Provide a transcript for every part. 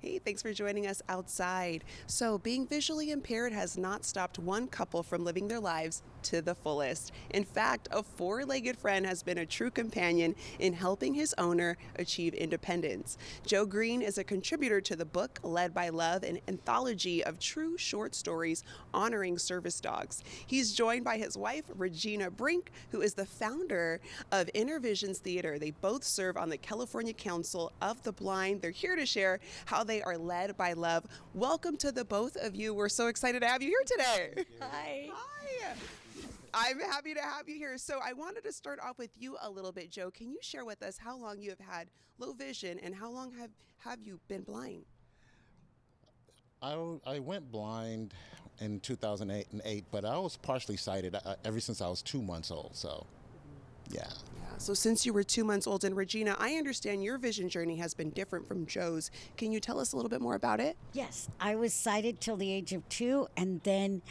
Hey, thanks for joining us outside. So, being visually impaired has not stopped one couple from living their lives to the fullest. In fact, a four-legged friend has been a true companion in helping his owner achieve independence. Joe Green is a contributor to the book Led by Love, an anthology of true short stories honoring service dogs. He's joined by his wife, Regina Brink, who is the founder of Inner Visions Theater. They both serve on the California Council of the Blind. They're here to share how they are led by love. Welcome to the both of you. We're so excited to have you here today. Hi. Hi. I'm happy to have you here. So I wanted to start off with you a little bit, Joe. Can you share with us how long you have had low vision and how long have you been blind? I went blind in 2008, but I was partially sighted ever since I was 2 months old. So, yeah. So since you were 2 months old, and Regina, I understand your vision journey has been different from Joe's. Can you tell us a little bit more about it? Yes, I was sighted till the age of 2, and then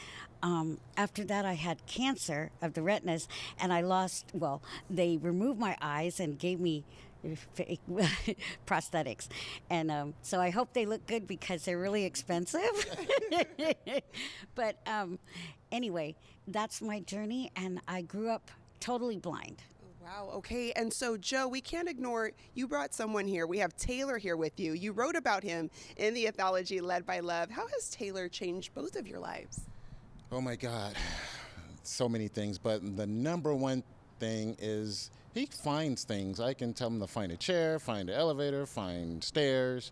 after that I had cancer of the retinas, and they removed my eyes and gave me fake prosthetics, and so I hope they look good because they're really expensive. But anyway, that's my journey, and I grew up totally blind. Wow. Okay. And so, Joe, we can't ignore, you brought someone here. We have Taylor here with you. You wrote about him in the anthology Led by Love. How has Taylor changed both of your lives? Oh my God, so many things. But the number one thing is he finds things. I can tell him to find a chair, find an elevator, find stairs,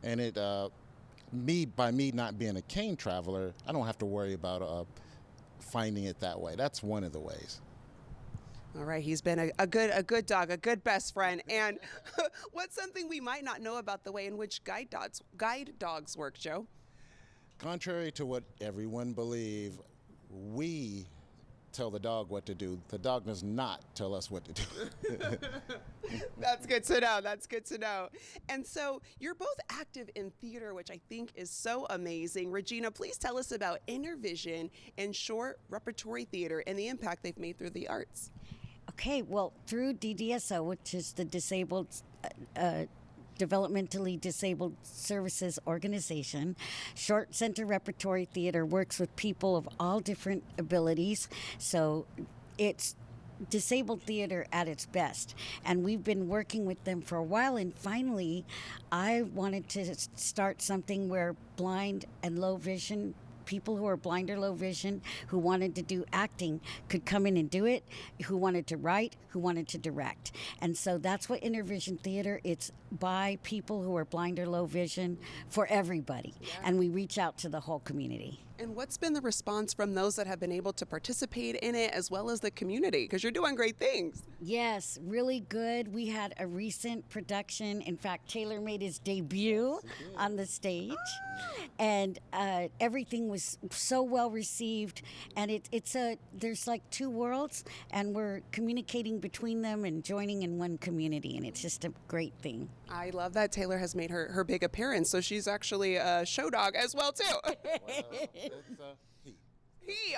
and by me not being a cane traveler, I don't have to worry about finding it that way. That's one of the ways. All right, he's been a good dog, a good best friend. And what's something we might not know about the way in which guide dogs work, Joe? Contrary to what everyone believes, we tell the dog what to do. The dog does not tell us what to do. That's good to know. That's good to know. And so you're both active in theater, which I think is so amazing. Regina, please tell us about Inner Vision and short repertory theater and the impact they've made through the arts. Okay, well, through DDSO, which is the Developmentally Disabled Services Organization, Short Center Repertory Theater works with people of all different abilities. So it's disabled theater at its best. And we've been working with them for a while. And finally, I wanted to start something where blind and low vision people who are blind or low vision who wanted to do acting could come in and do it, who wanted to write, who wanted to direct. And so that's what Inner Vision Theater, it's by people who are blind or low vision for everybody. Yeah. And we reach out to the whole community. And what's been the response from those that have been able to participate in it as well as the community? Because you're doing great things. Yes, really good. We had a recent production. In fact, Taylor made his debut on the stage. And everything was so well received, and there's like two worlds, and we're communicating between them and joining in one community, and it's just a great thing. I love that Taylor has made her big appearance, so she's actually a show dog as well too.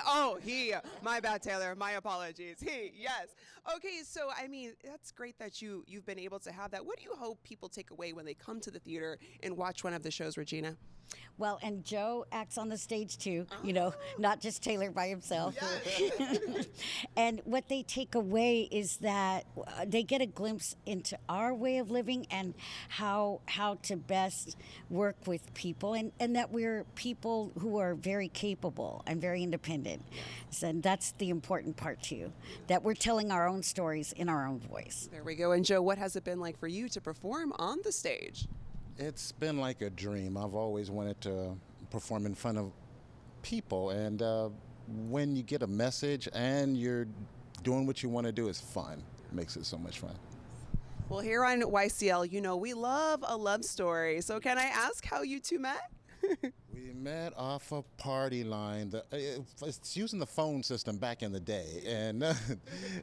Well, He. My bad, Taylor. My apologies. He, yes. Okay, so I mean, that's great that you've been able to have that. What do you hope people take away when they come to the theater and watch one of the shows, Regina? Well, and Joe acts on the stage too, not just Taylor by himself. Yes. And what they take away is that they get a glimpse into our way of living and how to best work with people, and that we're people who are very capable and very independent. So that's the important part too, that we're telling our own stories in our own voice. There we go. And Joe, what has it been like for you to perform on the stage? It's been like a dream. I've always wanted to perform in front of people, and when you get a message and you're doing what you want to do, it's fun. It makes it so much fun. Well, here on YCL, we love a love story. So can I ask how you two met? We met off a party line. It's using the phone system back in the day,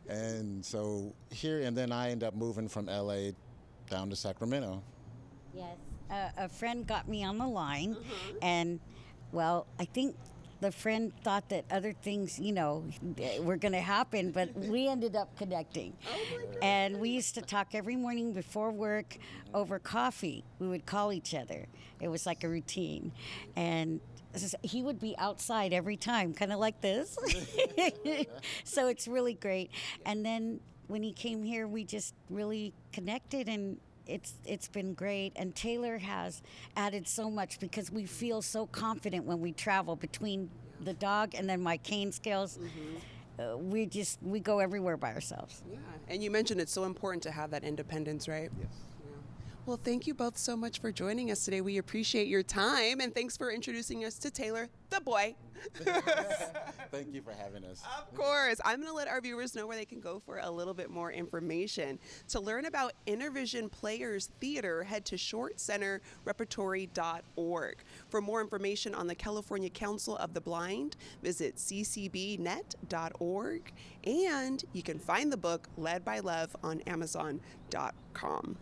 and so here, and then I end up moving from LA down to Sacramento. Yes, a friend got me on the line, and well, I think the friend thought that other things, were going to happen, but we ended up connecting. And we used to talk every morning before work over coffee. We would call each other. It was like a routine. And he would be outside every time, kind of like this. So it's really great. And then when he came here, we just really connected, and it's been great. And Taylor has added so much because we feel so confident when we travel between the dog and then my cane scales. We go everywhere by ourselves. Yeah, and you mentioned it's so important to have that independence, right? Yes. Well, thank you both so much for joining us today. We appreciate your time, and thanks for introducing us to Taylor, the boy. Thank you for having us. Of course. I'm going to let our viewers know where they can go for a little bit more information. To learn about Intervision Players Theater, head to shortcenterrepertory.org. For more information on the California Council of the Blind, visit ccbnet.org. And you can find the book Led by Love on Amazon.com.